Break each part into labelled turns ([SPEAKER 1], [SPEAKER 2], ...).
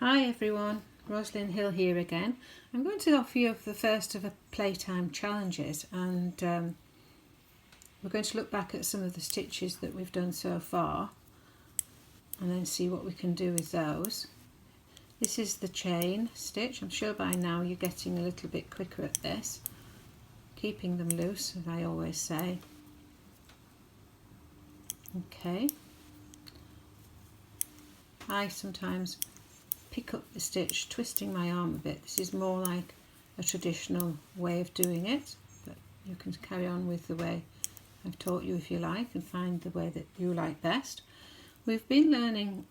[SPEAKER 1] Hi everyone, Roslyn Hill here again. I'm going to offer you the first of a Playtime challenges, and we're going to look back at some of the stitches that we've done so far and then see what we can do with those. This is the chain stitch. I'm sure by now you're getting a little bit quicker at this, keeping them loose as I always say. Okay, I sometimes pick up the stitch twisting my arm a bit. This is more like a traditional way of doing it, but you can carry on with the way I've taught you if you like and find the way that you like best. We've been learning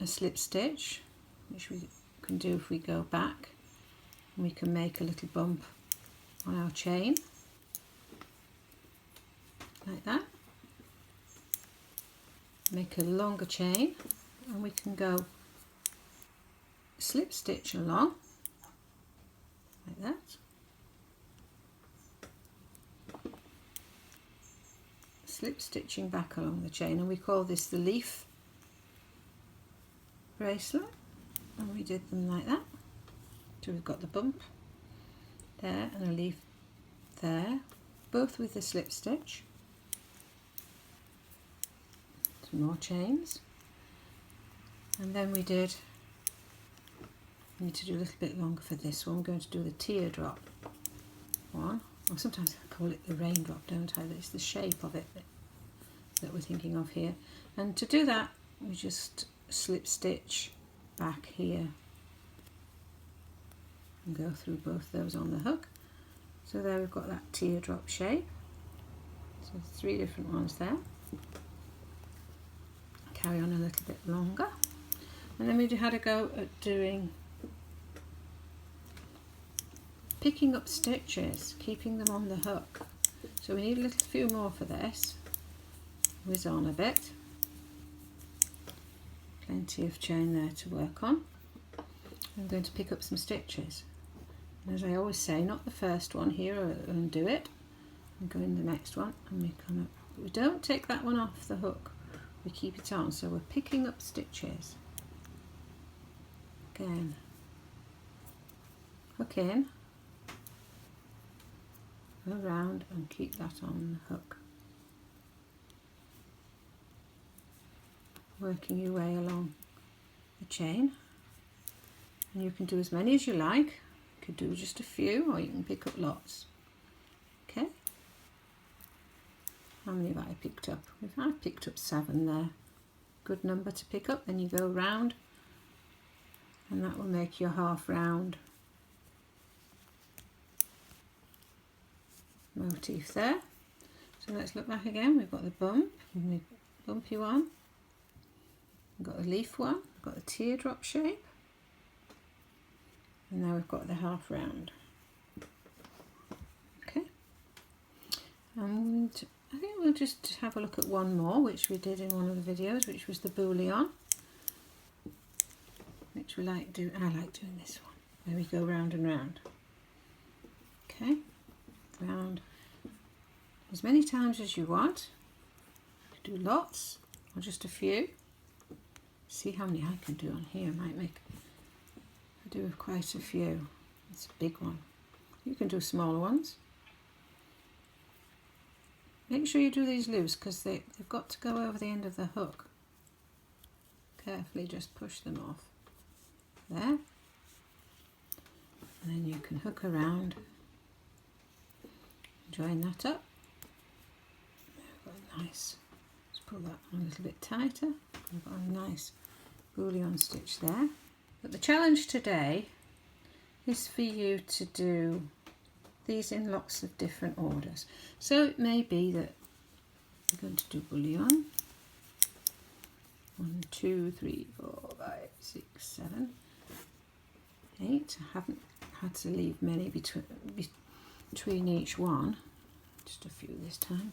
[SPEAKER 1] a slip stitch, which we can do if we go back, and we can make a little bump on our chain like that, make a longer chain, and we can go slip stitch along like that, slip stitching back along the chain, and we call this the leaf bracelet, and we did them like that. So we've got the bump there and a leaf there, both with the slip stitch. Some more chains, and then we did, need to do a little bit longer for this one. We're going to do the teardrop one, or sometimes I call it the raindrop, don't I? It's the shape of it that we're thinking of here. And to do that, we just slip stitch back here and go through both those on the hook. So there we've got that teardrop shape. So 3 different ones there. Carry on a little bit longer, and then we had a go at doing picking up stitches, keeping them on the hook. So we need a little few more for this. Whiz on a bit. Plenty of chain there to work on. I'm going to pick up some stitches. And as I always say, not the first one here, I'll undo it and go in the next one, and we come up. But we don't take that one off the hook. We keep it on, so we're picking up stitches. Again, hook in, go around and keep that on the hook. Working your way along the chain, and you can do as many as you like. You could do just a few, or you can pick up lots. Okay. How many have I picked up? I picked up 7 there. Good number to pick up. Then you go round, and that will make your half round motif there. So let's look back again. We've got the bump, the bumpy one. We've got the leaf one. We've got the teardrop shape, and now we've got the half round. Okay. And I think we'll just have a look at one more, which we did in one of the videos, which was the Bullion, which we like do. I like doing this one, where we go round and round. Okay, round as many times as you want. Do lots or just a few. See how many I can do on here. I do quite a few. It's a big one. You can do smaller ones. Make sure you do these loose, because they've got to go over the end of the hook. Carefully just push them off. There. And then you can hook around. Join that up. There we've got a nice, let's pull that on a little bit tighter. We've got a nice bullion stitch there. But the challenge today is for you to do these in lots of different orders. So it may be that we're going to do bullion. 1, 2, 3, 4, 5, 6, 7, 8. I haven't had to leave many between each one. Just a few this time.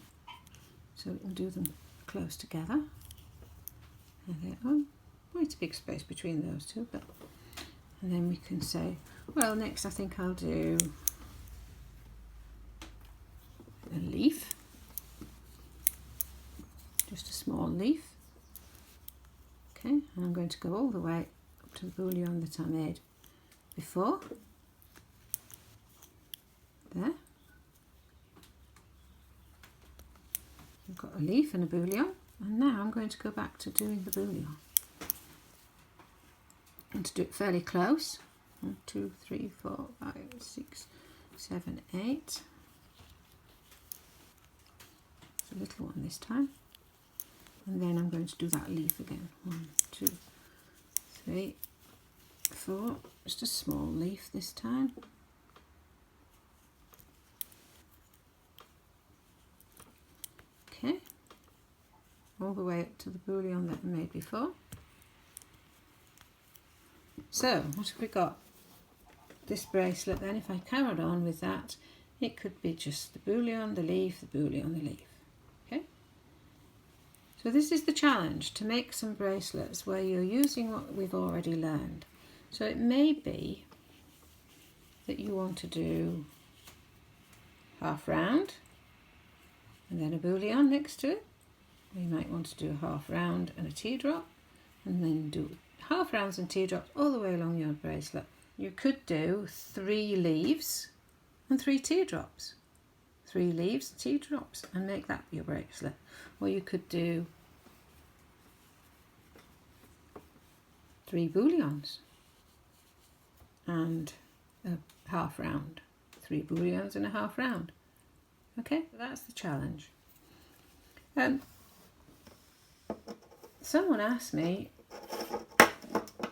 [SPEAKER 1] So we can do them close together. There they are. Quite a big space between those two, but and then we can say, well, next I think I'll do a leaf, just a small leaf. Okay, and I'm going to go all the way up to the bullion that I made before. There. I've got a leaf and a bullion, and now I'm going to go back to doing the bullion. And to do it fairly close. 1, 2, 3, 4, 5, 6, 7, 8. It's a little one this time. And then I'm going to do that leaf again. 1, 2, 3, 4. Just a small leaf this time. Okay. All the way up to the bullion that I made before. So, what have we got? This bracelet then, if I carried on with that, it could be just the bullion, the leaf, the bullion, the leaf. Okay? So this is the challenge, to make some bracelets where you're using what we've already learned. So it may be that you want to do half round and then a bullion next to it. Or you might want to do a half round and a teardrop, and then do half rounds and teardrops all the way along your bracelet. You could do 3 leaves and 3 teardrops. 3 leaves, teardrops, and make that your bracelet. Or you could do 3 bullions and a half round. 3 bullions and a half round. Okay, that's the challenge. Someone asked me,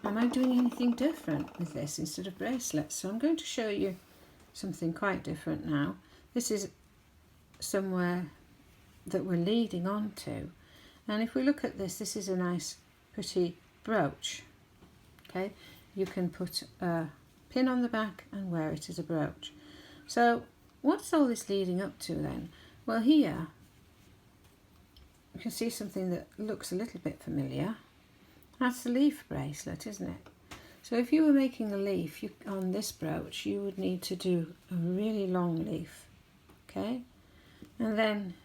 [SPEAKER 1] am I doing anything different with this instead of bracelets? So I'm going to show you something quite different now. This is somewhere that we're leading on to. And if we look at this, this is a nice pretty brooch. Okay, you can put a pin on the back and wear it as a brooch. So what's all this leading up to then? Well, here you can see something that looks a little bit familiar. That's the leaf bracelet, isn't it? So if you were making a leaf on this brooch, you would need to do a really long leaf, okay? And then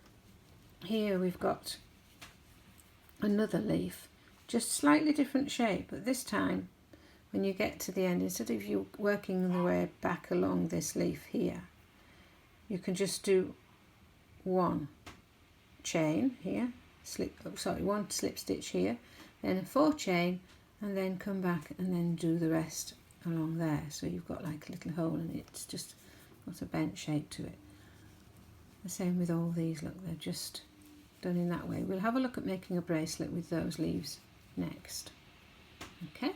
[SPEAKER 1] here we've got another leaf, just slightly different shape, but this time when you get to the end, instead of you working the way back along this leaf here, you can just do one chain here, one slip stitch here, then a 4 chain, and then come back and then do the rest along there. So you've got like a little hole and it's just got a bent shape to it. The same with all these, look, they're just done in that way. We'll have a look at making a bracelet with those leaves next. Okay,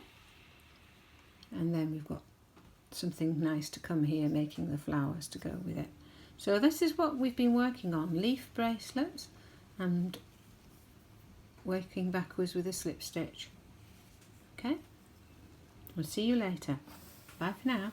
[SPEAKER 1] and then we've got something nice to come here, making the flowers to go with it. So this is what we've been working on, leaf bracelets and working backwards with a slip stitch. Okay, we'll see you later. Bye for now.